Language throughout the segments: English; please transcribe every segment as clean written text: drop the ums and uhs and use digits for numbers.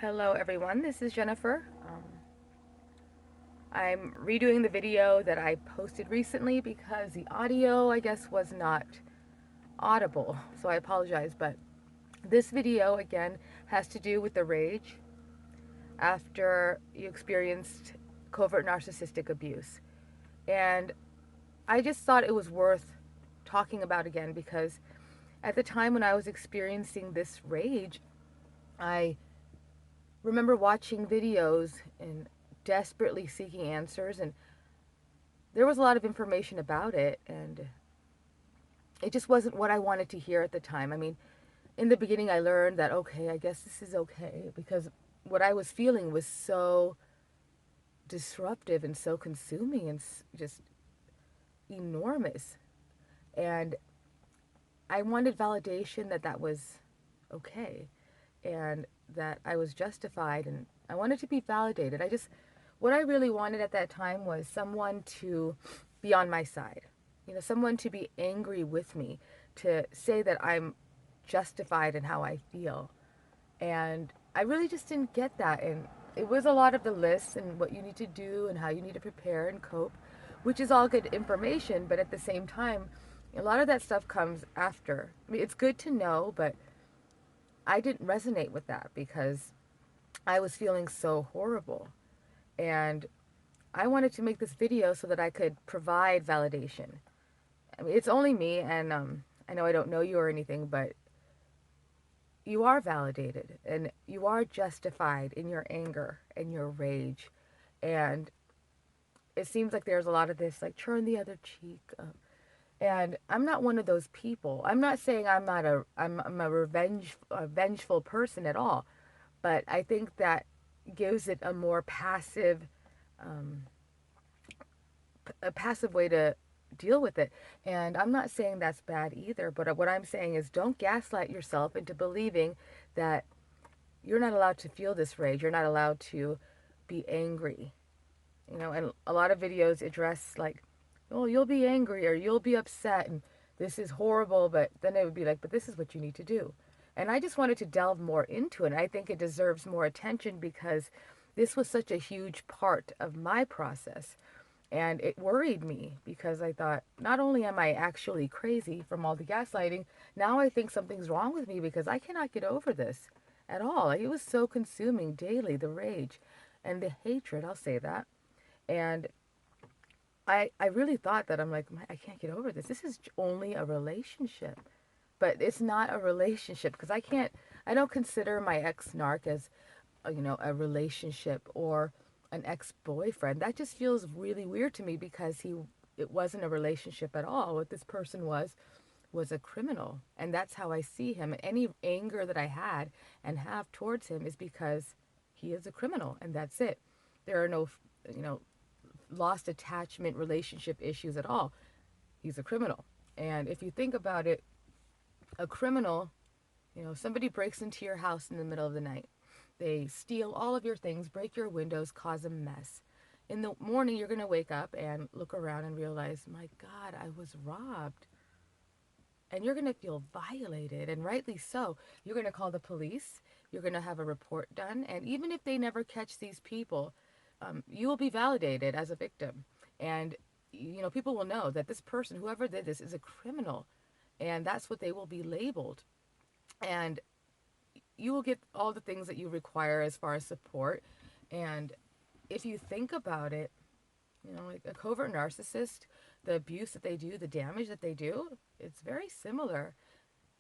Hello everyone, this is Jennifer. I'm redoing the video that I posted recently because the audio, I guess, was not audible, so I apologize. But this video, again, has to do with the rage after you experienced covert narcissistic abuse. And I just thought it was worth talking about again because at the time when I was experiencing this rage, I remember watching videos and desperately seeking answers, and there was a lot of information about it, and it just wasn't what I wanted to hear at the time. I mean, in the beginning I learned that, okay, I guess this is okay, because what I was feeling was so disruptive and so consuming and just enormous, and I wanted validation that that was okay and that I was justified, and I wanted to be validated. What I really wanted at that time was someone to be on my side, someone to be angry with me, to say that I'm justified in how I feel. And I really just didn't get that. And it was a lot of the lists and what you need to do and how you need to prepare and cope, which is all good information. But at the same time, a lot of that stuff comes after. I mean, it's good to know, but I didn't resonate with that because I was feeling so horrible. And I wanted to make this video so that I could provide validation. I mean, it's only me, and I know I don't know you or anything, but you are validated and you are justified in your anger and your rage. And it seems like there's a lot of this, like, turn the other cheek. And I'm not one of those people. I'm not saying I'm a vengeful person at all, but I think that gives it a more um, passive way to deal with it. And I'm not saying that's bad either, but what I'm saying is don't gaslight yourself into believing that you're not allowed to feel this rage. You're not allowed to be angry. And a lot of videos address, like, oh, you'll be angry or you'll be upset and this is horrible, but then it would be like, but this is what you need to do. And I just wanted to delve more into it. And I think it deserves more attention because this was such a huge part of my process. And it worried me because I thought, not only am I actually crazy from all the gaslighting, now I think something's wrong with me because I cannot get over this at all. Like, it was so consuming daily, the rage and the hatred, I'll say that. And I really thought that, I'm like, I can't get over this. This is only a relationship. But it's not a relationship because I don't consider my ex-narc as, a relationship or an ex-boyfriend. That just feels really weird to me because it wasn't a relationship at all. What this person was a criminal. And that's how I see him. And any anger that I had and have towards him is because he is a criminal, and that's it. There are no, you know, lost attachment relationship issues at all. He's a criminal. And if you think about it, a criminal, somebody breaks into your house in the middle of the night. They steal all of your things, break your windows, cause a mess. In the morning, you're going to wake up and look around and realize, my God, I was robbed. And you're going to feel violated, and rightly so. You're going to call the police. You're going to have a report done. And even if they never catch these people, you will be validated as a victim. And, people will know that this person, whoever did this, is a criminal. And that's what they will be labeled. And you will get all the things that you require as far as support. And if you think about it, like a covert narcissist, the abuse that they do, the damage that they do, it's very similar.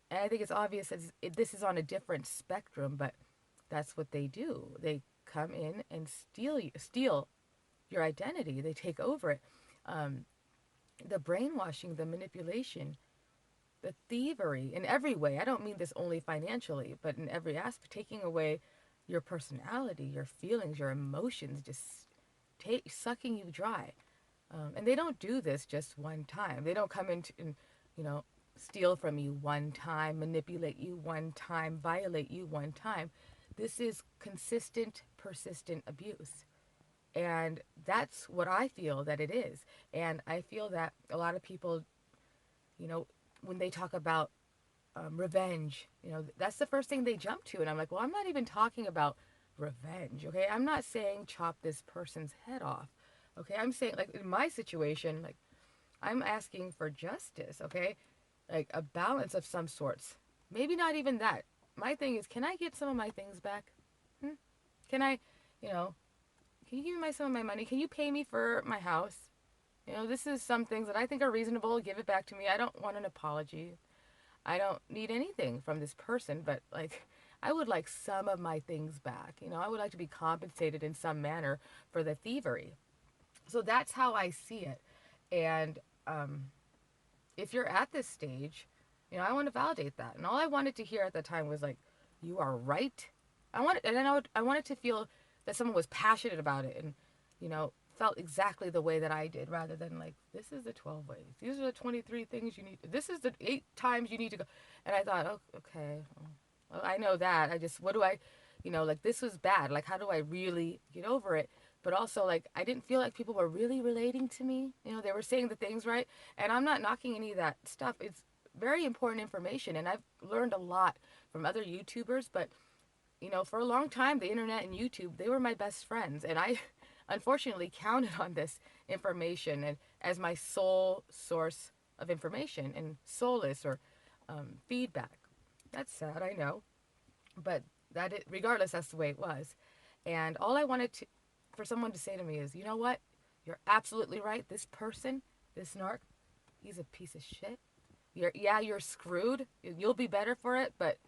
And I think it's obvious that this is on a different spectrum, but that's what they do. They come in and steal your identity. They take over it. Um, the brainwashing, the manipulation, the thievery in every way. I don't mean this only financially, but in every aspect, taking away your personality, your feelings, your emotions, just sucking you dry. And they don't do this just one time. They don't come in and, you know, steal from you one time, manipulate you one time, violate you one time. This is consistent, persistent abuse. And that's what I feel that it is. And I feel that a lot of people, you know, when they talk about revenge, that's the first thing they jump to. And I'm like, well, I'm not even talking about revenge. Okay, I'm not saying chop this person's head off. Okay, I'm saying, like, in my situation, like, I'm asking for justice. Okay, like a balance of some sorts. Maybe not even that. My thing is, can I get some of my things back? Hmm? Can I, you know, can you give me some of my money? Can you pay me for my house? This is some things that I think are reasonable. Give it back to me. I don't want an apology. I don't need anything from this person, but like, I would like some of my things back. I would like to be compensated in some manner for the thievery. So that's how I see it. And um, if you're at this stage, I want to validate that. And all I wanted to hear at the time was like, you are right. And then I wanted to feel that someone was passionate about it and, felt exactly the way that I did, rather than like, this is the 12 ways. These are the 23 things you need. This is the 8 times you need to go. And I thought, oh, okay, well, I know that. What do I, like, this was bad. Like, how do I really get over it? But also, like, I didn't feel like people were really relating to me. They were saying the things right. And I'm not knocking any of that stuff. It's very important information. And I've learned a lot from other YouTubers. But, for a long time, the internet and YouTube, they were my best friends. And I unfortunately counted on this information and as my sole source of information and solace or feedback. That's sad, I know. But regardless, that's the way it was. And all I wanted for someone to say to me is, you know what? You're absolutely right. This person, this narc, he's a piece of shit. You're screwed. You'll be better for it, but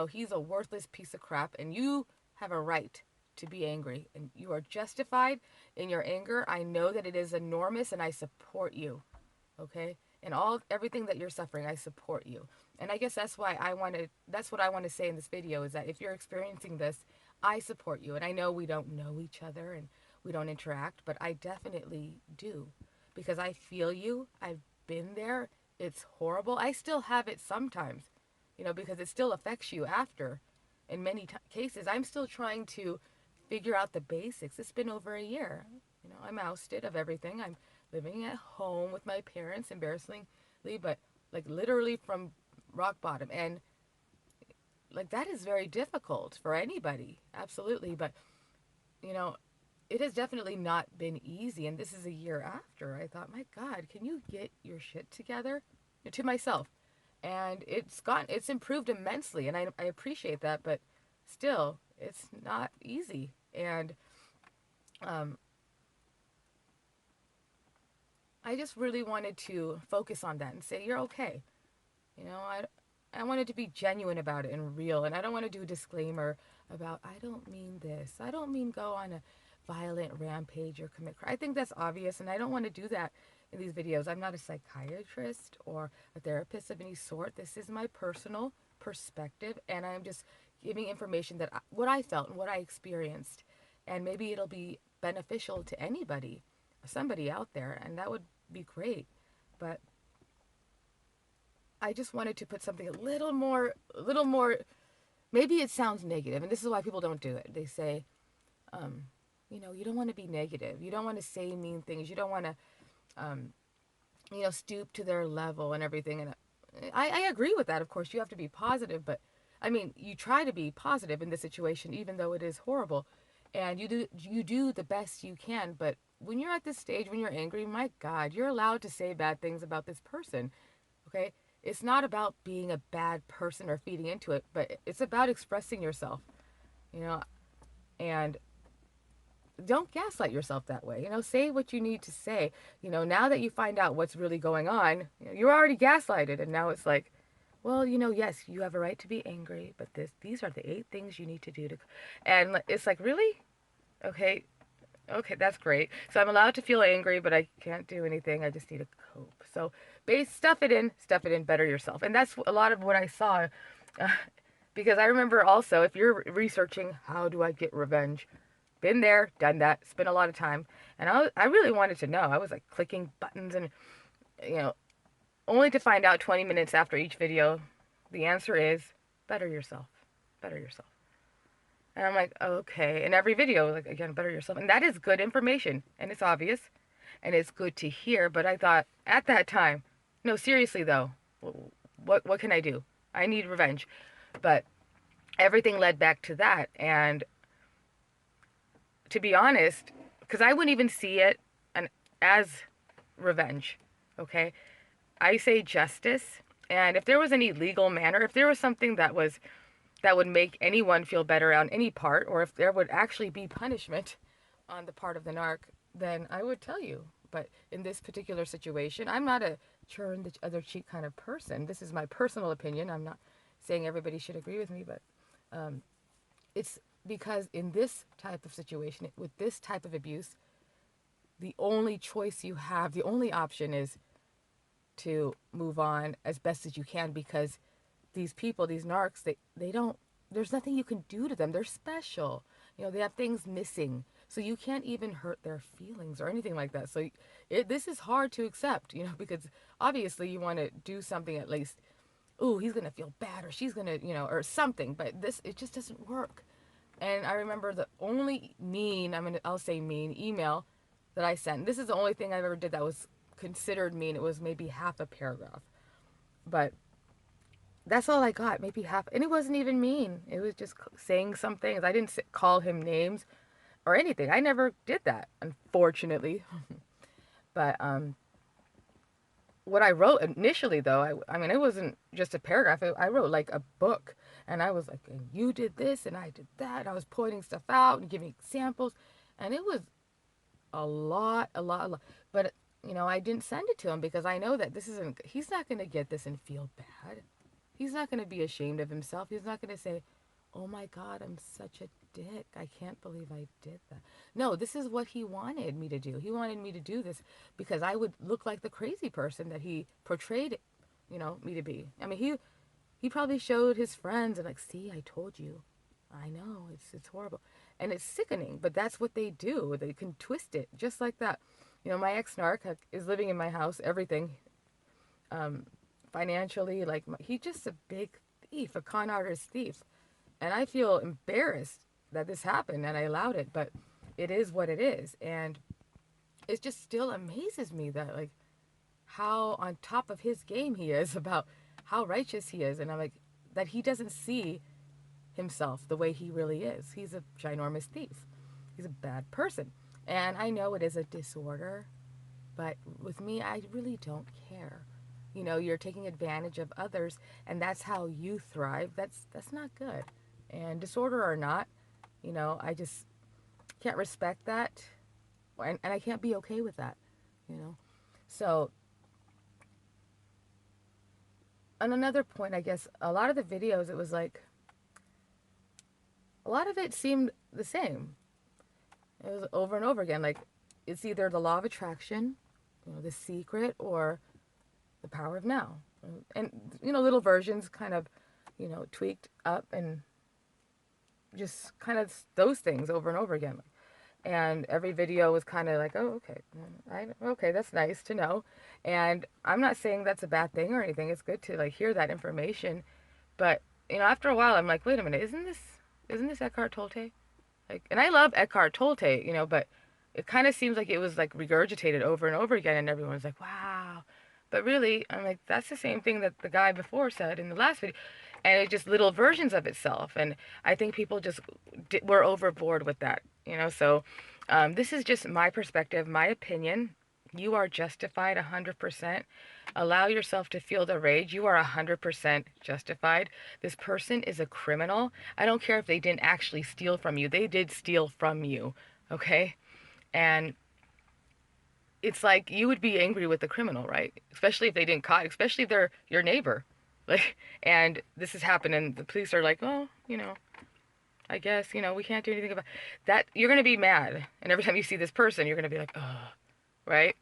he's a worthless piece of crap, and you have a right to be angry, and you are justified in your anger. I know that it is enormous, and I support you. Okay? And everything that you're suffering, I support you. And I guess that's what I want to say in this video, is that if you're experiencing this, I support you. And I know we don't know each other and we don't interact, but I definitely do, because I feel you. I've been there. It's horrible. I still have it sometimes, because it still affects you after. In many cases, I'm still trying to figure out the basics. It's been over a year. I'm ousted of everything. I'm living at home with my parents, embarrassingly, but like literally from rock bottom. And like, that is very difficult for anybody. Absolutely. But, it has definitely not been easy. And this is a year after. I thought, my God, can you get your shit together? To myself. And it's improved immensely. And I appreciate that. But still, it's not easy. And I just really wanted to focus on that and say, you're okay. I wanted to be genuine about it and real. And I don't want to do a disclaimer about, I don't mean this. I don't mean go on a violent rampage or commit crime. I think that's obvious, and I don't want to do that in these videos. I'm not a psychiatrist or a therapist of any sort. This is my personal perspective, and I'm just giving information that what I felt and what I experienced. And maybe it'll be beneficial to anybody, somebody out there, and that would be great. But I just wanted to put something a little more, maybe it sounds negative, and this is why people don't do it. They say, you don't want to be negative. You don't want to say mean things. You don't want to, stoop to their level and everything. And I agree with that. Of course, you have to be positive, but I mean, you try to be positive in this situation, even though it is horrible, and you do the best you can. But when you're at this stage, when you're angry, my God, you're allowed to say bad things about this person. Okay? It's not about being a bad person or feeding into it, but it's about expressing yourself, and don't gaslight yourself that way. Say what you need to say. Now that you find out what's really going on, you're already gaslighted, and now it's like, well, yes, you have a right to be angry, but these are the 8 things you need to do to, and it's like, really? Okay, that's great. So I'm allowed to feel angry, but I can't do anything. I just need to cope. So stuff it in, better yourself. And that's a lot of what I saw. Uh, because I remember also, if you're researching, how do I get revenge? Been there, done that, spent a lot of time. And I really wanted to know. I was like clicking buttons and, only to find out 20 minutes after each video, the answer is better yourself. Better yourself. And I'm like, okay. In every video, like, again, better yourself. And that is good information. And it's obvious. And it's good to hear. But I thought, at that time, no, seriously, though, what can I do? I need revenge. But everything led back to that. And to be honest, because I wouldn't even see it as revenge, okay? I say justice. And if there was any legal manner, if there was something that would make anyone feel better on any part, or if there would actually be punishment on the part of the narc, then I would tell you. But in this particular situation, I'm not a churn the other cheek kind of person. This is my personal opinion. I'm not saying everybody should agree with me, but it's because in this type of situation, with this type of abuse, the only choice you have, the only option is to move on as best as you can, because these people, these narcs, they don't, there's nothing you can do to them. They're special. You know, they have things missing. So you can't even hurt their feelings or anything like that. So this is hard to accept, you know, because obviously you want to do something at least, ooh, he's going to feel bad or she's going to, you know, or something. But this, it just doesn't work. And I remember the only mean, I'll say mean email that I sent. This is the only thing I've ever did that was considered mean. It was maybe half a paragraph. But that's all I got, maybe half. And it wasn't even mean. It was just saying some things. I didn't call him names or anything. I never did that, unfortunately. But what I wrote initially, though, I mean, it wasn't just a paragraph. I wrote like a book. And I was like, and you did this and I did that. I was pointing stuff out and giving examples. And it was a lot. But, you know, I didn't send it to him because I know that he's not going to get this and feel bad. He's not going to be ashamed of himself. He's not going to say, oh my God, I'm such a dick. I can't believe I did that. No, this is what he wanted me to do. He wanted me to do this because I would look like the crazy person that he portrayed, you know, me to be. I mean, he probably showed his friends and like, see, I told you. I know, it's horrible. And it's sickening, but that's what they do. They can twist it just like that. You know, my ex-narc is living in my house, everything. Financially, like, he's just a big thief, a con artist thief. And I feel embarrassed that this happened and I allowed it, but it is what it is. And it just still amazes me that, like, how on top of his game he is about how righteous he is. And I'm like, that he doesn't see himself the way he really is. He's a ginormous thief. He's a bad person. And I know it is a disorder, but with me, I really don't care. You know, you're taking advantage of others, and that's how you thrive. That's not good. And disorder or not, you know, I just can't respect that, and I can't be okay with that, you know. So, on another point, I guess, a lot of the videos, it was like, a lot of it seemed the same. It was over and over again. Like, it's either the law of attraction, you know, The Secret, or The Power of Now. And, you know, little versions kind of, you know, tweaked up, and just kind of those things over and over again. And every video was kind of like, oh, okay, okay, that's nice to know. And I'm not saying that's a bad thing or anything. It's good to, like, hear that information. But, you know, after a while, I'm like, wait a minute, isn't this Eckhart Tolle? Like, and I love Eckhart Tolle, you know, but it kind of seems like it was like regurgitated over and over again, and everyone's like, wow. But really, I'm like, that's the same thing that the guy before said in the last video, and it's just little versions of itself. And I think people just were overboard with that, you know. So this is just my perspective, my opinion. You are justified 100%. Allow yourself to feel the rage. You are 100% justified. This person is a criminal. I don't care if they didn't actually steal from you. They did steal from you, okay? And it's like you would be angry with the criminal, right? Especially if they didn't caught, especially if they're your neighbor. Like, and this has happened, and the police are like, oh, you know, I guess, you know, we can't do anything about that. You're going to be mad. And every time you see this person, you're going to be like, oh, right?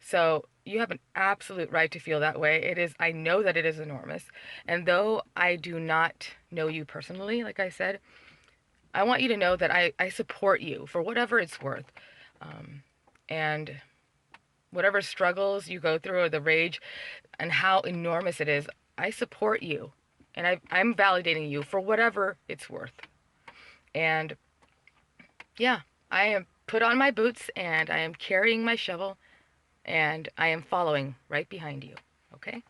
So you have an absolute right to feel that way. It is, I know that it is enormous. And though I do not know you personally, like I said, I want you to know that I support you for whatever it's worth. And whatever struggles you go through, or the rage and how enormous it is, I support you. And I'm validating you for whatever it's worth. And yeah, I am put on my boots and I am carrying my shovel and I am following right behind you. Okay?